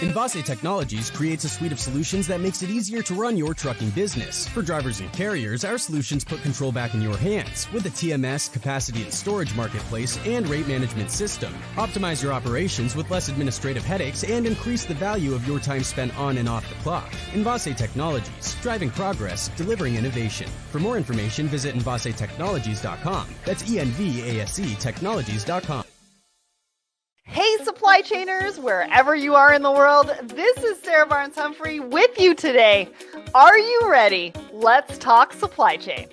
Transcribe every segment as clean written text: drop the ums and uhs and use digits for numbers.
Envase Technologies creates a suite of solutions that makes it easier to run your trucking business. For drivers and carriers, our solutions put control back in your hands with a TMS, capacity and storage marketplace, and rate management system. Optimize your operations with less administrative headaches and increase the value of your time spent on and off the clock. Envase Technologies, driving progress, delivering innovation. For more information, visit envasetechnologies.com. That's ENVASE Technologies.com. Hey, supply chainers, wherever you are in the world, this is Sarah Barnes-Humphrey with you today. Are you ready? Let's talk supply chain.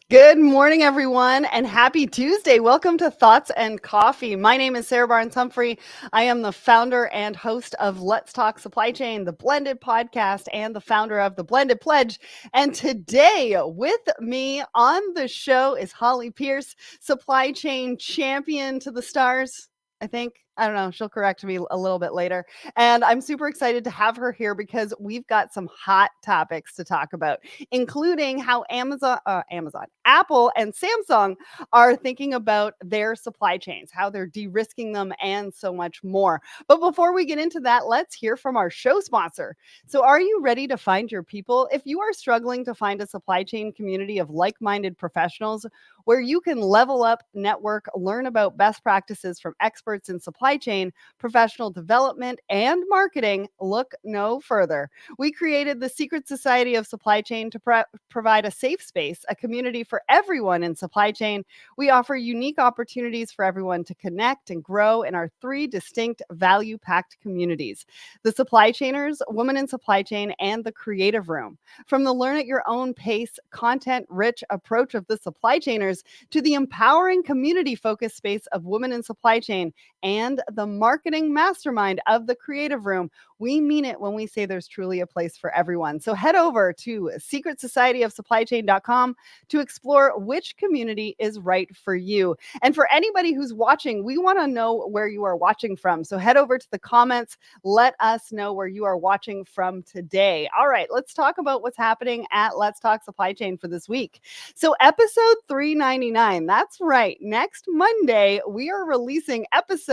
Good morning, everyone, and happy Tuesday. Welcome to Thoughts and Coffee. My name is Sarah Barnes-Humphrey. I am the founder and host of Let's Talk Supply Chain, the Blended podcast, and the founder of the Blended Pledge. And today with me on the show is Holly Pearce, supply chain champion to the stars, I think. I don't know. She'll correct me a little bit later. And I'm super excited to have her here because we've got some hot topics to talk about, including how Apple and Samsung are thinking about their supply chains, how they're de-risking them, and so much more. But before we get into that, let's hear from our show sponsor. So are you ready to find your people? If you are struggling to find a supply chain community of like-minded professionals where you can level up, network, learn about best practices from experts in supply chain, professional development, and marketing, look no further. We created the Secret Society of Supply Chain to provide a safe space, a community for everyone in supply chain. We offer unique opportunities for everyone to connect and grow in our 3 distinct value-packed communities: the Supply Chainers, Women in Supply Chain, and the Creative Room. From the learn at your own pace, content-rich approach of the Supply Chainers to the empowering community-focused space of Women in Supply Chain and the marketing mastermind of the Creative Room, we mean it when we say there's truly a place for everyone. So head over to secretsocietyofsupplychain.com to explore which community is right for you. And for anybody who's watching, we want to know where you are watching from. So head over to the comments. Let us know where you are watching from today. All right, let's talk about what's happening at Let's Talk Supply Chain for this week. So episode 399, that's right. Next Monday, we are releasing episode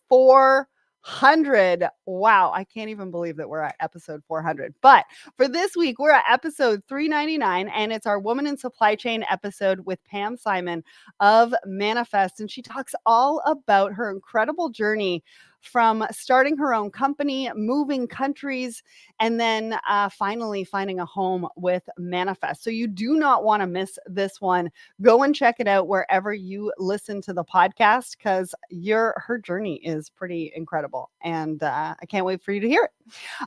400. Wow, I can't even believe that we're at episode 400. But for this week, we're at episode 399, and it's our Woman in Supply Chain episode with Pam Simon of Manifest. And she talks all about her incredible journey from starting her own company, moving countries, and then finally finding a home with Manifest. So you do not want to miss this one. Go and check it out wherever you listen to the podcast, because her journey is pretty incredible. And I can't wait for you to hear it.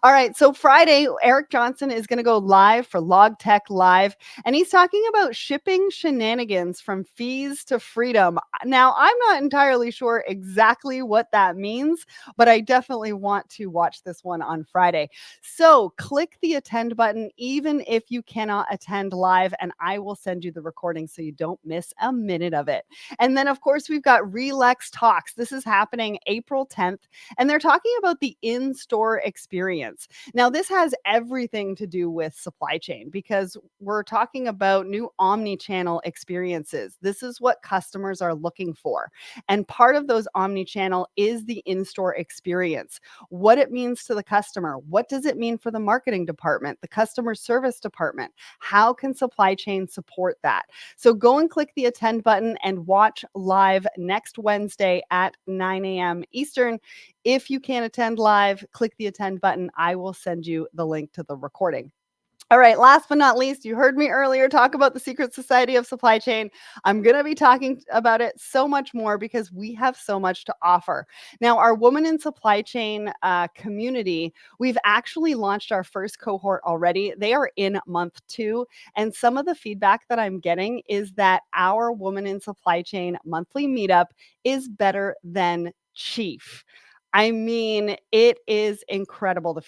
All right. So Friday, Eric Johnson is going to go live for Log Tech Live, and he's talking about shipping shenanigans from fees to freedom. Now, I'm not entirely sure exactly what that means, but I definitely want to watch this one on Friday. So click the attend button, even if you cannot attend live, and I will send you the recording so you don't miss a minute of it. And then, of course, we've got Relax Talks. This is happening April 10th, and they're talking about the in-store experience. Now, this has everything to do with supply chain because we're talking about new omni-channel experiences. This is what customers are looking for. And part of those omni-channel is the in-store experience, what it means to the customer. What does it mean for the marketing department, the customer service department? How can supply chain support that? So go and click the attend button and watch live next Wednesday at 9 a.m. Eastern. If you can't attend live, click the attend button. I will send you the link to the recording. All right, last but not least, you heard me earlier talk about the Secret Society of Supply Chain. I'm going to be talking about it so much more because we have so much to offer. Now, our Woman in Supply Chain community, we've actually launched our first cohort already. They are in month 2, and some of the feedback that I'm getting is that our Woman in Supply Chain monthly meetup is better than Chief. I mean, it is incredible, the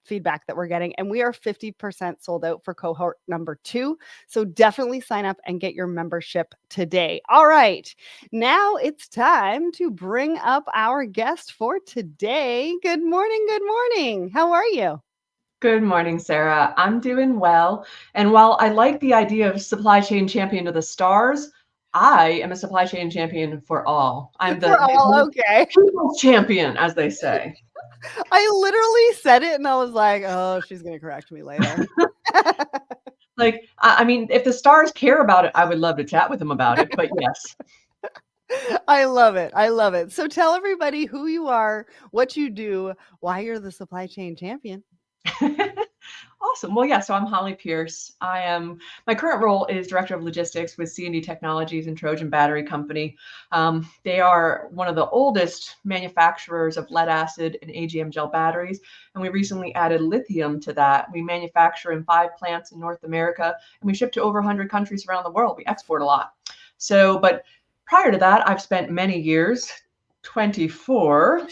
feedback that we're getting. And we are 50% sold out for cohort number 2. So definitely sign up and get your membership today. All right. Now it's time to bring up our guest for today. Good morning. Good morning. How are you? Good morning, Sarah. I'm doing well. And while I like the idea of supply chain champion to the stars, I am a supply chain champion for all. I'm For all, okay. people's champion, as they say. I literally said it and I was like, oh, she's going to correct me later. Like, I mean, if the stars care about it, I would love to chat with them about it. But yes. I love it. I love it. So tell everybody who you are, what you do, why you're the supply chain champion. Awesome. Well, yeah, so I'm Holly Pearce. My current role is Director of Logistics with C&D Technologies and Trojan Battery Company. They are one of the oldest manufacturers of lead acid and AGM gel batteries, and we recently added lithium to that. We manufacture in 5 plants in North America, and we ship to over 100 countries around the world. We export a lot. So, but prior to that, I've spent many years, 24.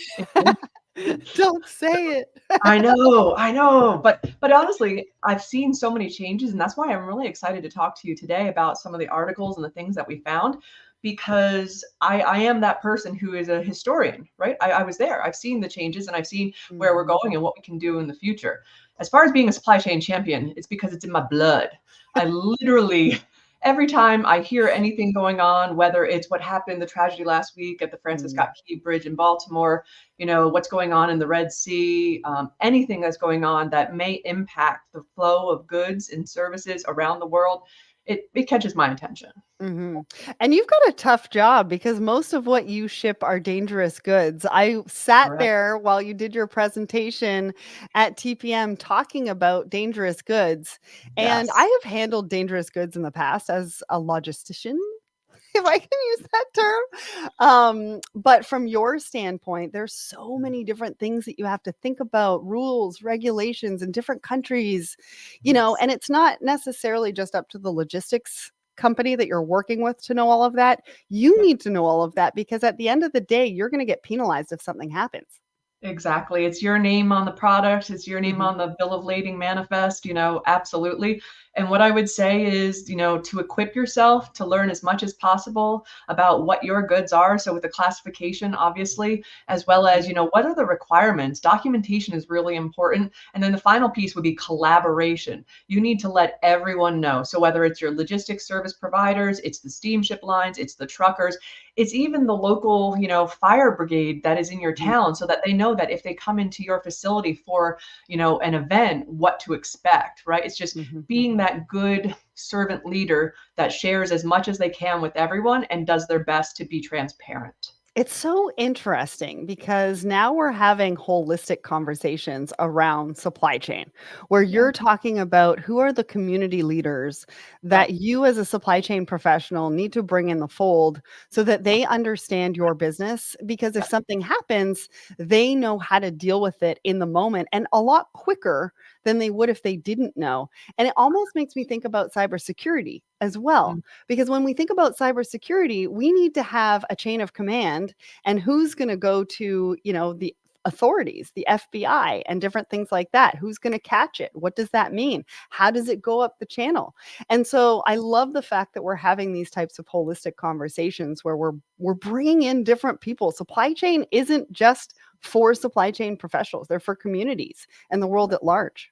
Don't say it. I know. But honestly, I've seen so many changes, and that's why I'm really excited to talk to you today about some of the articles and the things that we found, because I am that person who is a historian, right? I was there. I've seen the changes and I've seen where we're going and what we can do in the future. As far as being a supply chain champion, it's because it's in my blood. I literally every time I hear anything going on, whether it's what happened, the tragedy last week at the Francis Scott Key Bridge in Baltimore, what's going on in the Red Sea, anything that's going on that may impact the flow of goods and services around the world, it catches my attention. Mm-hmm. And you've got a tough job because most of what you ship are dangerous goods. I sat Correct. there while you did your presentation at TPM talking about dangerous goods. And Yes. I have handled dangerous goods in the past as a logistician, if I can use that term. But from your standpoint, there's so many different things that you have to think about, rules, regulations in different countries, and it's not necessarily just up to the logistics company that you're working with to know all of that. You need to know all of that because at the end of the day, you're going to get penalized if something happens. Exactly. It's your name on the product. It's your name on the bill of lading manifest, absolutely. And what I would say is, to equip yourself to learn as much as possible about what your goods are. So with the classification, obviously, as well as, what are the requirements? Documentation is really important. And then the final piece would be collaboration. You need to let everyone know. So whether it's your logistics service providers, it's the steamship lines, it's the truckers, it's even the local, fire brigade that is in your town so that they know that if they come into your facility for, an event, what to expect, right? It's just being that good servant leader that shares as much as they can with everyone and does their best to be transparent. It's so interesting because now we're having holistic conversations around supply chain where you're talking about who are the community leaders that you as a supply chain professional need to bring in the fold so that they understand your business. Because if something happens, they know how to deal with it in the moment and a lot quicker than they would if they didn't know. And it almost makes me think about cybersecurity as well. Because when we think about cybersecurity, we need to have a chain of command and who's going to go to, the authorities, the FBI and different things like that. Who's going to catch it? What does that mean? How does it go up the channel? And so I love the fact that we're having these types of holistic conversations where we're bringing in different people. Supply chain isn't just for supply chain professionals. They're for communities and the world at large.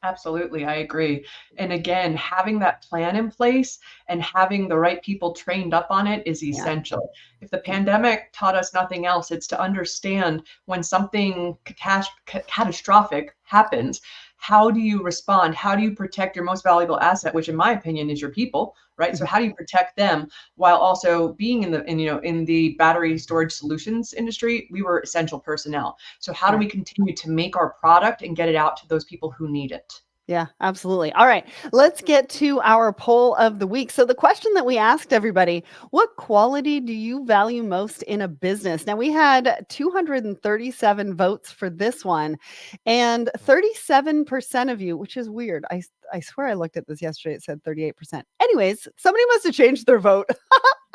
Absolutely, I agree. And again, having that plan in place and having the right people trained up on it is essential. If the pandemic taught us nothing else, it's to understand when something catastrophic happens, how do you respond? How do you protect your most valuable asset, which in my opinion is your people, right? So how do you protect them while also being in the battery storage solutions industry? We were essential personnel. So how do we continue to make our product and get it out to those people who need it? Yeah, absolutely. All right, let's get to our poll of the week. So the question that we asked everybody, what quality do you value most in a business? Now we had 237 votes for this one and 37% of you, which is weird. I swear I looked at this yesterday. It said 38%. Anyways, somebody must have changed their vote.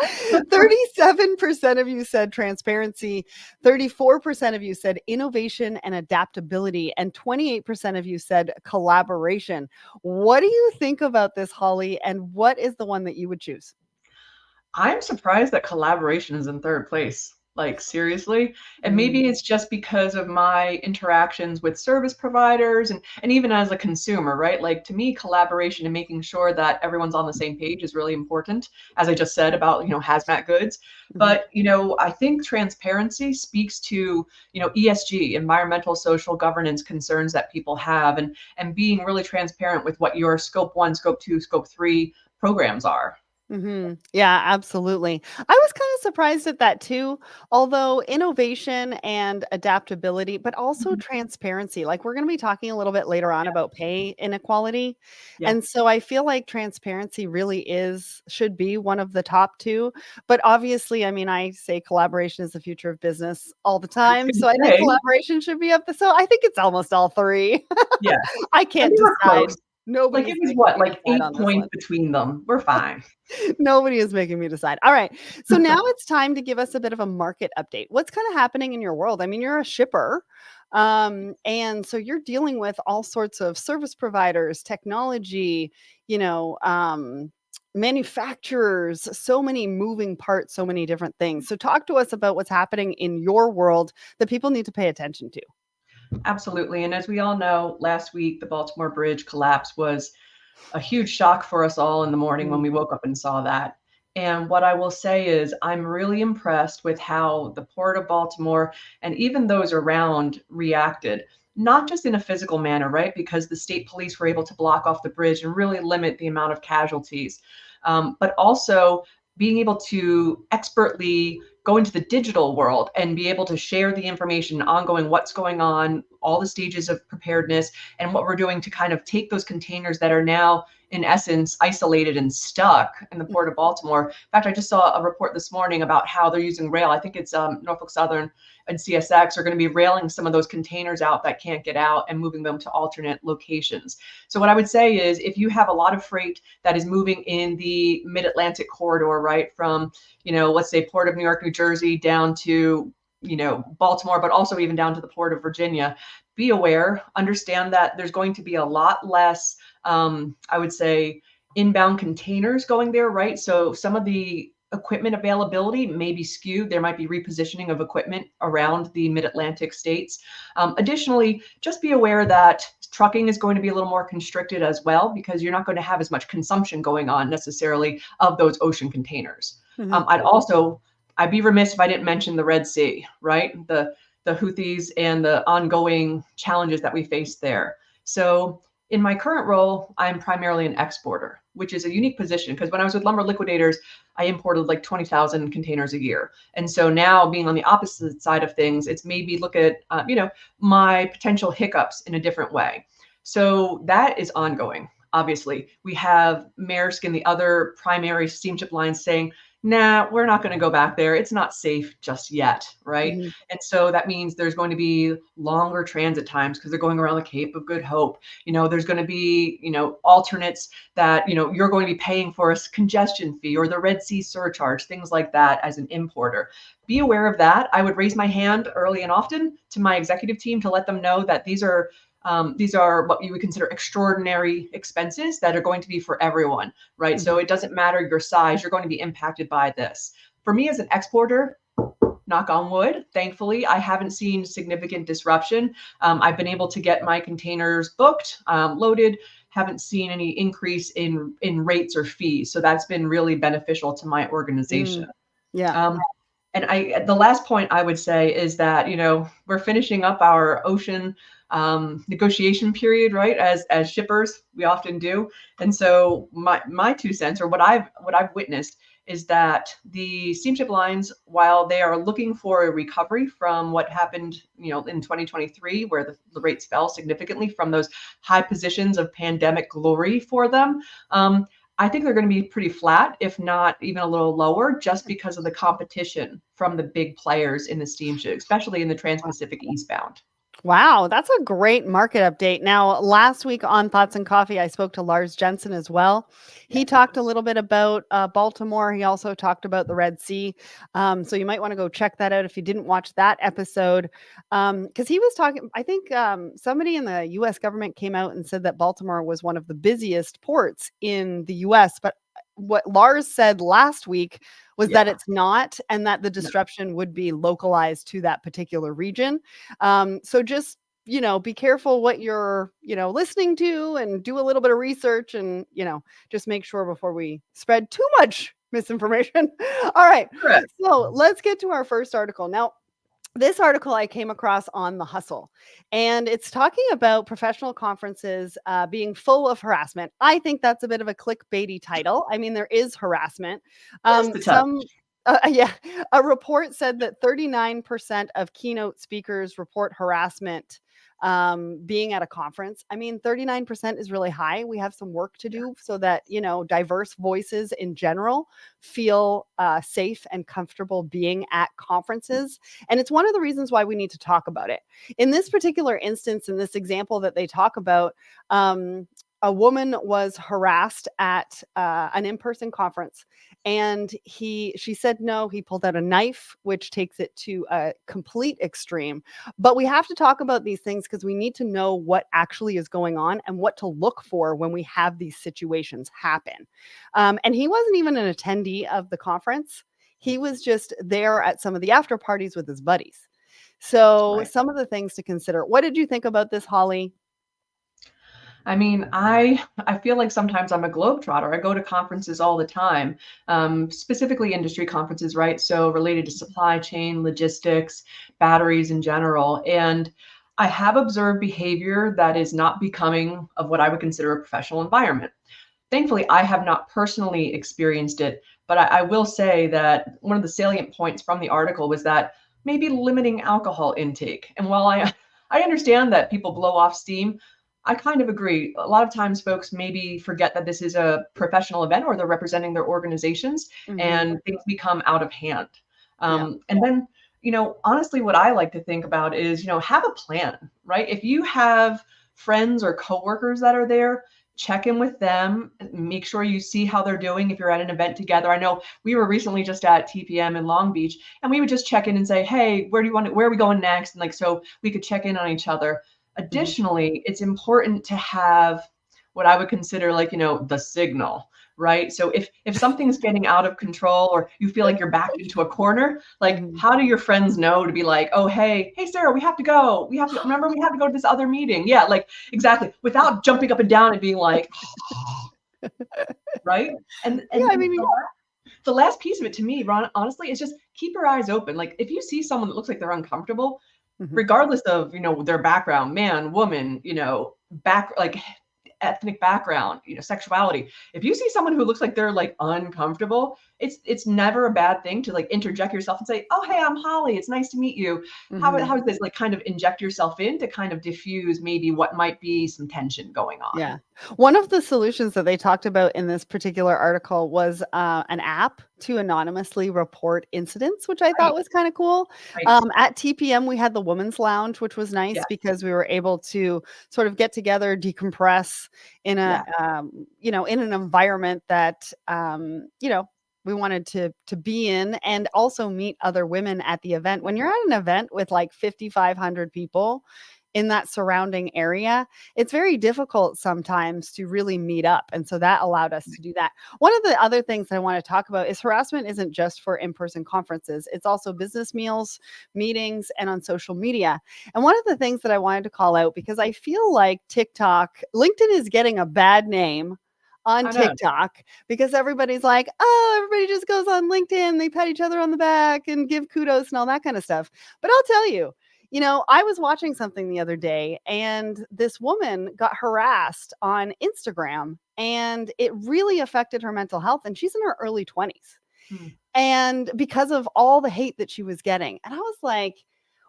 37% of you said transparency, 34% of you said innovation and adaptability, and 28% of you said collaboration. What do you think about this, Holly? And what is the one that you would choose? I'm surprised that collaboration is in third place. Like, seriously? And Mm. maybe it's just because of my interactions with service providers and even as a consumer, right? Like, to me, collaboration and making sure that everyone's on the same page is really important, as I just said about, hazmat goods. Mhm. But, I think transparency speaks to, ESG, environmental social governance concerns that people have, and being really transparent with what your scope 1, scope 2, scope 3 programs are. Yeah, absolutely. I was kind of surprised at that too. Although innovation and adaptability, but also Mhm. transparency. Like we're going to be talking a little bit later on Yeah. about pay inequality. Yeah. And so I feel like transparency really should be one of the top two. But obviously, I mean, I say collaboration is the future of business all the I was time. gonna So I think say, collaboration should be up. So I think it's almost all three. yeah, I and can't we were decide. close. Like, Nobody's it was making what? me Like, decide 8 on this points one. between them. We're fine. Nobody is making me decide. All right. So now it's time to give us a bit of a market update. What's kind of happening in your world? I mean, you're a shipper. And so you're dealing with all sorts of service providers, technology, manufacturers, so many moving parts, so many different things. So talk to us about what's happening in your world that people need to pay attention to. Absolutely, and as we all know, last week, the Baltimore Bridge collapse was a huge shock for us all in the morning when Mm. we woke up and saw that. And what I will say is, I'm really impressed with how the Port of Baltimore and even those around reacted, not just in a physical manner, right? Because the state police were able to block off the bridge and really limit the amount of casualties, but also being able to expertly go into the digital world and be able to share the information ongoing, what's going on, all the stages of preparedness, and what we're doing to kind of take those containers that are now in essence isolated and stuck in the Port of Baltimore. In fact, I just saw a report this morning about how they're using rail. I think it's Norfolk Southern and CSX are going to be railing some of those containers out that can't get out and moving them to alternate locations. So what I would say is, if you have a lot of freight that is moving in the mid-Atlantic corridor, right, from, let's say Port of New York, New Jersey down to, Baltimore, but also even down to the Port of Virginia, be aware, understand that there's going to be a lot less, I would say, inbound containers going there, right? So some of the equipment availability may be skewed. There might be repositioning of equipment around the mid-Atlantic states. Additionally, just be aware that trucking is going to be a little more constricted as well, because you're not going to have as much consumption going on necessarily of those ocean containers. Mhm. I'd be remiss if I didn't mention the Red Sea, right? The Houthis and the ongoing challenges that we face there. So in my current role, I'm primarily an exporter, which is a unique position because when I was with Lumber Liquidators, I imported like 20,000 containers a year. And so now being on the opposite side of things, it's made me look at, my potential hiccups in a different way. So that is ongoing. Obviously, we have Maersk and the other primary steamship lines saying, nah, we're not going to go back there. It's not safe just yet, right? Mhm. And so that means there's going to be longer transit times because they're going around the Cape of Good Hope. There's going to be, alternates that, you're going to be paying for a congestion fee or the Red Sea surcharge, things like that as an importer. Be aware of that. I would raise my hand early and often to my executive team to let them know that these are what you would consider extraordinary expenses that are going to be for everyone, right? Mhm. So it doesn't matter your size, you're going to be impacted by this. For me as an exporter, knock on wood, thankfully, I haven't seen significant disruption. I've been able to get my containers booked, loaded, haven't seen any increase in rates or fees. So that's been really beneficial to my organization. Mm. Yeah. And the last point I would say is that, we're finishing up our ocean negotiation period, right? As shippers, we often do. And so my 2 cents, or what I've witnessed, is that the steamship lines, while they are looking for a recovery from what happened, in 2023, where the rates fell significantly from those high positions of pandemic glory for them, I think they're going to be pretty flat, if not even a little lower, just because of the competition from the big players in the steamship, especially in the Trans-Pacific eastbound. Wow, that's a great market update. Now, last week on Thoughts and Coffee, I spoke to Lars Jensen as well. Yeah. He talked a little bit about Baltimore. He also talked about the Red Sea. So you might want to go check that out if you didn't watch that episode. Because he was talking, I think somebody in the US government came out and said that Baltimore was one of the busiest ports in the US. But what Lars said last week was that it's not, and that the No. disruption would be localized to that particular region. So just, be careful what you're, listening to, and do a little bit of research, and, just make sure before we spread too much misinformation. All right. Correct. So let's get to our first article. Now, this article I came across on The Hustle, and it's talking about professional conferences being full of harassment. I think that's a bit of a clickbaity title. I mean, there is harassment. Just a touch. Yeah, a report said that 39% of keynote speakers report harassment being at a conference. I mean, 39% is really high. We have some work to do so that, diverse voices in general feel safe and comfortable being at conferences. And it's one of the reasons why we need to talk about it. In this particular instance, in this example that they talk about, a woman was harassed at an in-person conference, and she said no. He pulled out a knife, which takes it to a complete extreme. But we have to talk about these things because we need to know what actually is going on and what to look for when we have these situations happen. And he wasn't even an attendee of the conference. He was just there at some of the after parties with his buddies. So Right. some of the things to consider. What did you think about this, Holly? I mean, I feel like sometimes I'm a globetrotter. I go to conferences all the time, specifically industry conferences, right? So related to supply chain, logistics, batteries in general. And I have observed behavior that is not becoming of what I would consider a professional environment. Thankfully, I have not personally experienced it, but I will say that one of the salient points from the article was that maybe limiting alcohol intake. And while I understand that people blow off steam, I kind of agree. A lot of times folks maybe forget that this is a professional event or they're representing their organizations and things become out of hand. Yeah. And then, honestly, what I like to think about is, have a plan, right? If you have friends or coworkers that are there, check in with them, make sure you see how they're doing if you're at an event together. I know we were recently just at TPM in Long Beach, and we would just check in and say, hey, where are we going next? And so we could check in on each other. Additionally, it's important to have what I would consider the signal, right? So if something's getting out of control or you feel like you're backed into a corner, how do your friends know to be like, oh, hey, Sarah, we have to go. We have to go to this other meeting. Yeah, exactly. Without jumping up and down and being like, right? And Yeah, I mean, the last piece of it to me, Ron, honestly, is just keep your eyes open. If you see someone that looks like they're uncomfortable, regardless of their background, man, woman, ethnic background, sexuality, if you see someone who looks like they're uncomfortable, it's never a bad thing to interject yourself and say, oh, hey, I'm Holly, it's nice to meet you. How does this kind of inject yourself in to kind of diffuse maybe what might be some tension going on? Yeah. One of the solutions that they talked about in this particular article was an app to anonymously report incidents, which I thought was kind of cool. Right. At TPM, we had the Women's Lounge, which was nice because we were able to sort of get together, decompress in in an environment that, we wanted to be in, and also meet other women at the event. When you're at an event with 5,500 people in that surrounding area, it's very difficult sometimes to really meet up. And so that allowed us to do that. One of the other things I want to talk about is harassment isn't just for in-person conferences. It's also business meals, meetings, and on social media. And one of the things that I wanted to call out, because I feel like LinkedIn is getting a bad name on TikTok because everybody's like, oh, everybody just goes on LinkedIn. They pat each other on the back and give kudos and all that kind of stuff. But I'll tell you, I was watching something the other day, and this woman got harassed on Instagram, and it really affected her mental health. And she's in her early 20s. And because of all the hate that she was getting. And I was like,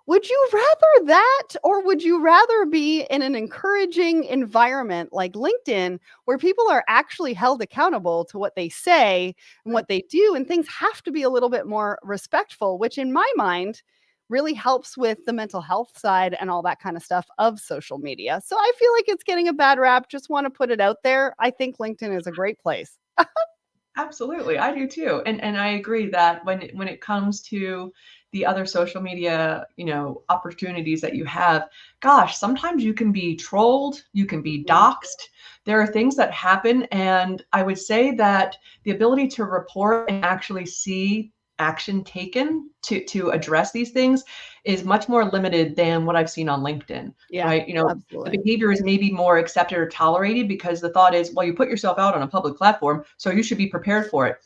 would you rather that, or would you rather be in an encouraging environment like LinkedIn, where people are actually held accountable to what they say and what they do, and things have to be a little bit more respectful, which in my mind really helps with the mental health side and all that kind of stuff of social media. So I feel like it's getting a bad rap. Just want to put it out there. I think LinkedIn is a great place. Absolutely. I do too. And I agree that when it comes to the other social media, opportunities that you have, gosh, sometimes you can be trolled, you can be doxxed. There are things that happen. And I would say that the ability to report and actually see action taken to address these things is much more limited than what I've seen on LinkedIn, Yeah, right? The absolutely. behavior is maybe more accepted or tolerated because the thought is, well, you put yourself out on a public platform, so you should be prepared for it.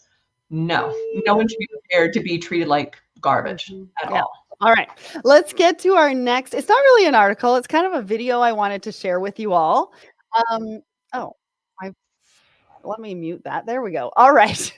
No, no one should be prepared to be treated like garbage at Yeah. all. All right. Let's get to our next. It's not really an article. It's kind of a video I wanted to share with you all. Oh, let me mute that. There we go. All right.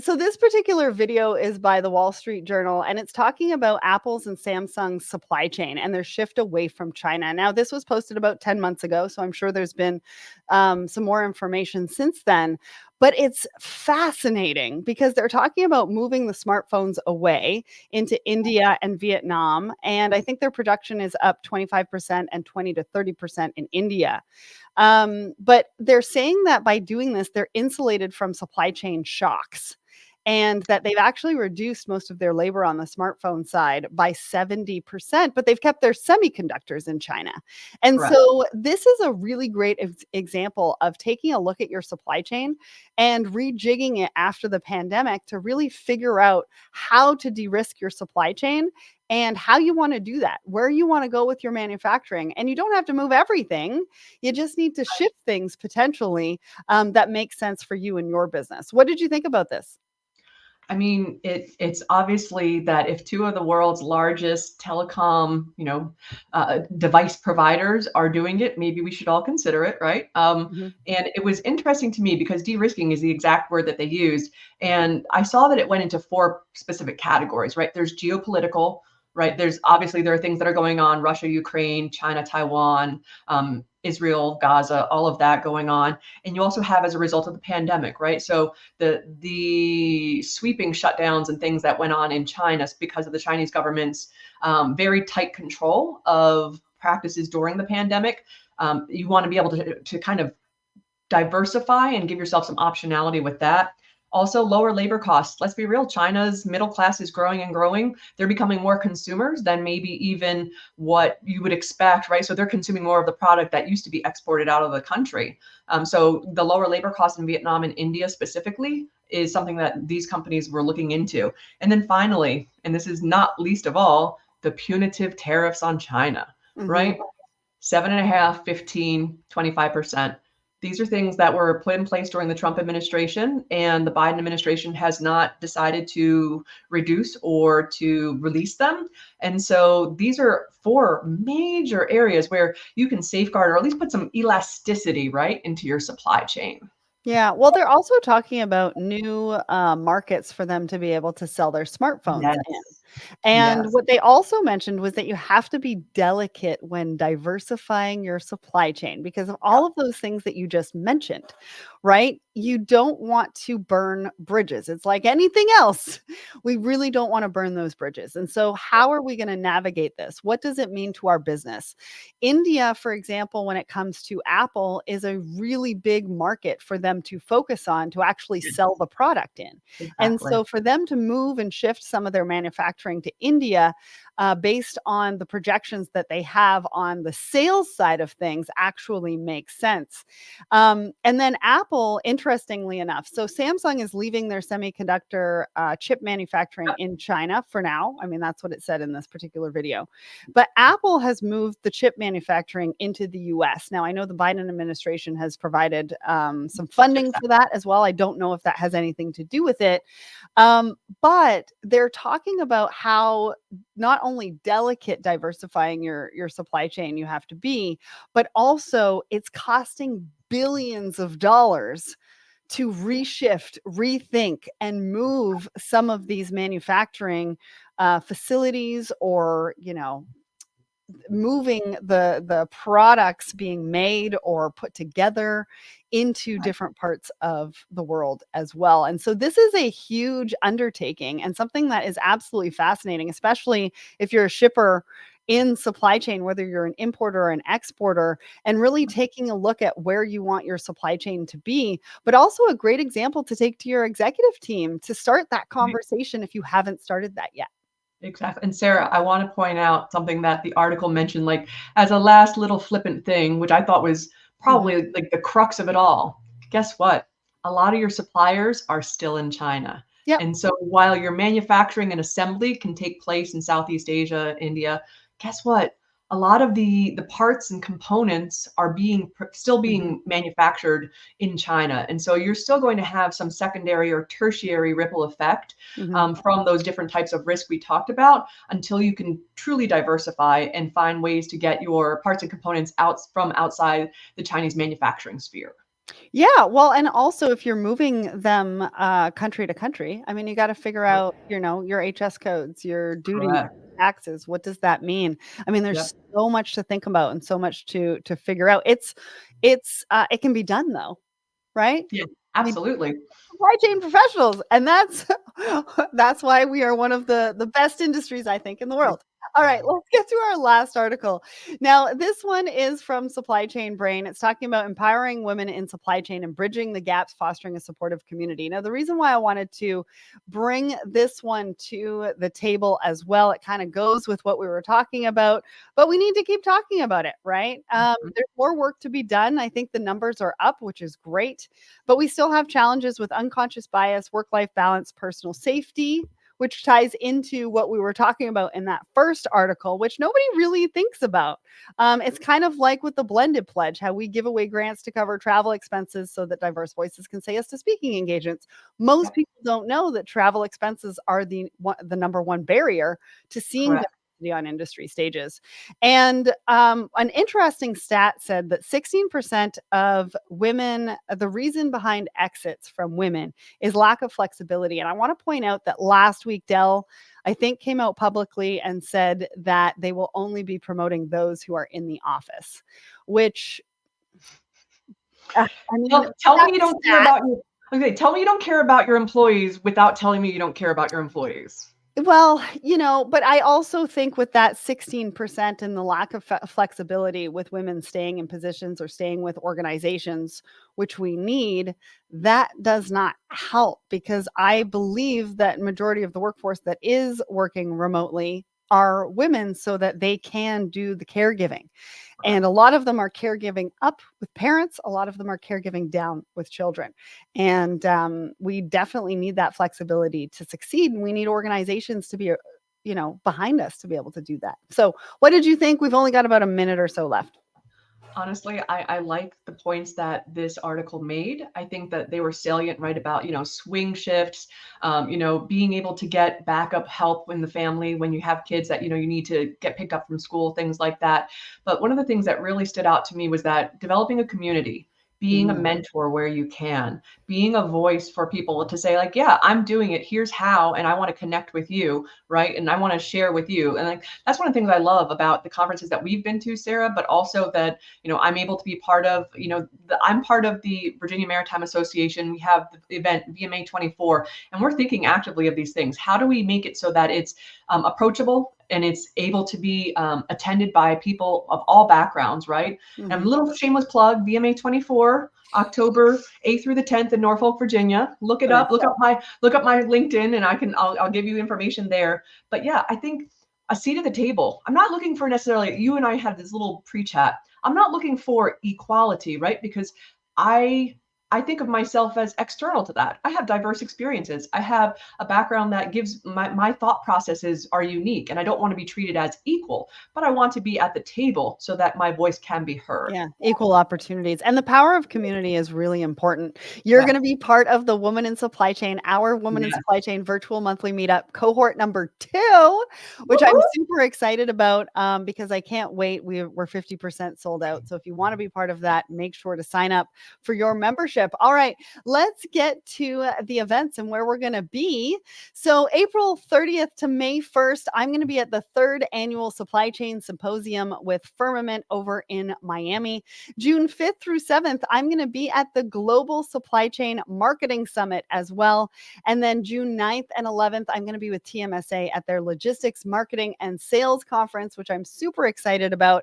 So this particular video is by the Wall Street Journal, and it's talking about Apple's and Samsung's supply chain and their shift away from China. Now, this was posted about 10 months ago, so I'm sure there's been some more information since then. But it's fascinating because they're talking about moving the smartphones away into India and Vietnam. And I think their production is up 25% and 20 to 30% in India. But they're saying that by doing this, they're insulated from supply chain shocks, and that they've actually reduced most of their labor on the smartphone side by 70%, but they've kept their semiconductors in China. And Correct. so this is a really great example of taking a look at your supply chain and rejigging it after the pandemic to really figure out how to de-risk your supply chain and how you want to do that, where you want to go with your manufacturing. And you don't have to move everything. You just need to shift things potentially that make sense for you and your business. What did you think about this? I mean, it's obviously that if two of the world's largest telecom, device providers are doing it, maybe we should all consider it, right? And it was interesting to me because de-risking is the exact word that they used. And I saw that it went into 4 specific categories, right? There's geopolitical, right? There are things that are going on, Russia, Ukraine, China, Taiwan, Israel, Gaza, all of that going on. And you also have as a result of the pandemic, right? So the sweeping shutdowns and things that went on in China because of the Chinese government's very tight control of practices during the pandemic. You want to be able to kind of diversify and give yourself some optionality with that. Also, lower labor costs. Let's be real, China's middle class is growing and growing. They're becoming more consumers than maybe even what you would expect, right? So they're consuming more of the product that used to be exported out of the country. So the lower labor costs in Vietnam and India specifically is something that these companies were looking into. And then finally, and this is not least of all, the punitive tariffs on China, right? 7.5, 15, 25%. These are things that were put in place during the Trump administration, and the Biden administration has not decided to reduce or to release them. And so these are 4 major areas where you can safeguard or at least put some elasticity, right, into your supply chain. Yeah, well, they're also talking about new markets for them to be able to sell their smartphones in. Yes. And Yes. what they also mentioned was that you have to be delicate when diversifying your supply chain because of all of those things that you just mentioned, right? You don't want to burn bridges. It's like anything else. We really don't want to burn those bridges. And so, how are we going to navigate this? What does it mean to our business? India, for example, when it comes to Apple, is a really big market for them to focus on to actually sell the product in. And Exactly. so, for them to move and shift some of their manufacturing to India, based on the projections that they have on the sales side of things, actually makes sense. And then Apple, interestingly enough, so Samsung is leaving their semiconductor chip manufacturing in China for now. I mean, that's what it said in this particular video. But Apple has moved the chip manufacturing into the US. Now, I know the Biden administration has provided some funding for that as well. I don't know if that has anything to do with it. But they're talking about how not only delicate diversifying your supply chain you have to be, but also it's costing billions of dollars to reshift, rethink, and move some of these manufacturing facilities, or moving the products being made or put together into different parts of the world as well. And so this is a huge undertaking and something that is absolutely fascinating, especially if you're a shipper in supply chain, whether you're an importer or an exporter, and really taking a look at where you want your supply chain to be, but also a great example to take to your executive team to start that conversation if you haven't started that yet. Exactly. And Sarah, I want to point out something that the article mentioned, like as a last little flippant thing, which I thought was Mhm. probably like the crux of it all. Guess what? A lot of your suppliers are still in China. Yep. And so while your manufacturing and assembly can take place in Southeast Asia, India, guess what? A lot of the parts and components are still Mhm. being manufactured in China. And so you're still going to have some secondary or tertiary ripple effect Mhm. from those different types of risk we talked about until you can truly diversify and find ways to get your parts and components out from outside the Chinese manufacturing sphere. Yeah, well, and also if you're moving them country to country, I mean, you got to figure out, your HS codes, your duty, Correct. taxes. What does that mean? I mean, Yep. there's so much to think about and so much to figure out. It can be done though, right? Yeah, We absolutely. supply chain professionals, and that's that's why we are one of the best industries, I think, in the world. All right, let's get to our last article. Now, this one is from Supply Chain Brain. It's talking about empowering women in supply chain and bridging the gaps, fostering a supportive community. Now, the reason why I wanted to bring this one to the table as well, it kind of goes with what we were talking about, but we need to keep talking about it, right? Mhm. There's more work to be done. I think the numbers are up, which is great. But we still have challenges with unconscious bias, work life balance, personal safety, which ties into what we were talking about in that first article, which nobody really thinks about. It's kind of like with the blended pledge, how we give away grants to cover travel expenses so that diverse voices can say yes to speaking engagements. Most Yep. people don't know that travel expenses are the number one barrier to seeing Correct. diversity on industry stages. And an interesting stat said that 16% of women, the reason behind exits from women is lack of flexibility. And I want to point out that last week, Dell, I think, came out publicly and said that they will only be promoting those who are in the office, which, I mean, Tell me you that's a don't care stat. about your okay, tell me you don't care about your employees without telling me you don't care about your employees. Well, but I also think with that 16% and the lack of flexibility with women staying in positions or staying with organizations, which we need, that does not help because I believe that majority of the workforce that is working remotely are women so that they can do the caregiving. And a lot of them are caregiving up with parents. A lot of them are caregiving down with children. And we definitely need that flexibility to succeed. And we need organizations to be, behind us to be able to do that. So, what did you think? We've only got about a minute or so left. Honestly, I like the points that this article made. I think that they were salient, right, about, swing shifts, being able to get backup help in the family when you have kids that, you need to get picked up from school, things like that. But one of the things that really stood out to me was that developing a community, being a Mhm. mentor where you can, being a voice for people to say, like, yeah, I'm doing it. Here's how, and I want to connect with you, right? And I want to share with you. And like that's one of the things I love about the conferences that we've been to, Sarah, but also that I'm able to be part of, I'm part of the Virginia Maritime Association. We have the event VMA 24, and we're thinking actively of these things. How do we make it so that it's approachable and it's able to be attended by people of all backgrounds, right? And a Mhm. little shameless plug, VMA 24, October 8th through the 10th in Norfolk, Virginia. Look it Good. up. Look up my LinkedIn, and I'll give you information there. But yeah, I think a seat at the table. I'm not looking for necessarily, you and I had this little pre-chat. I'm not looking for equality, right? Because I I think of myself as external to that. I have diverse experiences. I have a background that gives my thought processes are unique, and I don't want to be treated as equal, but I want to be at the table so that my voice can be heard. Yeah, equal opportunities. And the power of community is really important. You're Yeah. going to be part of the Woman in Supply Chain, our Woman in Yeah. Supply Chain virtual monthly meetup, cohort number 2, which I'm Woo-hoo! super excited about because I can't wait. We're 50% sold out. So if you want to be part of that, make sure to sign up for your membership. All right, let's get to the events and where we're going to be. So April 30th to May 1st, I'm going to be at the 3rd annual Supply Chain Symposium with Firmament over in Miami. June 5th through 7th, I'm going to be at the Global Supply Chain Marketing Summit as well. And then June 9th and 11th, I'm going to be with TMSA at their Logistics, Marketing, and Sales Conference, which I'm super excited about.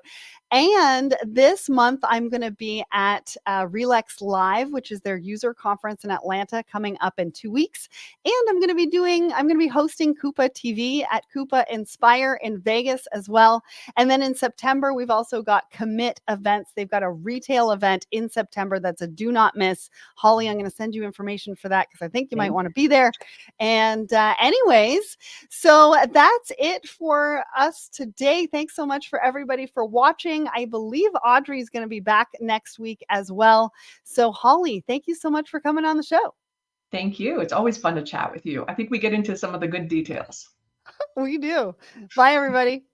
And this month, I'm going to be at Relax Live, which is their user conference in Atlanta, coming up in 2 weeks. And I'm going to be hosting Coupa TV at Coupa Inspire in Vegas as well. And then in September, we've also got Commit events. They've got a retail event in September that's a do not miss. Holly, I'm going to send you information for that because I think you might want to be there. And anyways, so that's it for us today. Thanks so much for everybody for watching. I believe Audrey is going to be back next week as well. So Holly, thank you so much for coming on the show. Thank you. It's always fun to chat with you. I think we get into some of the good details. We do. Bye, everybody.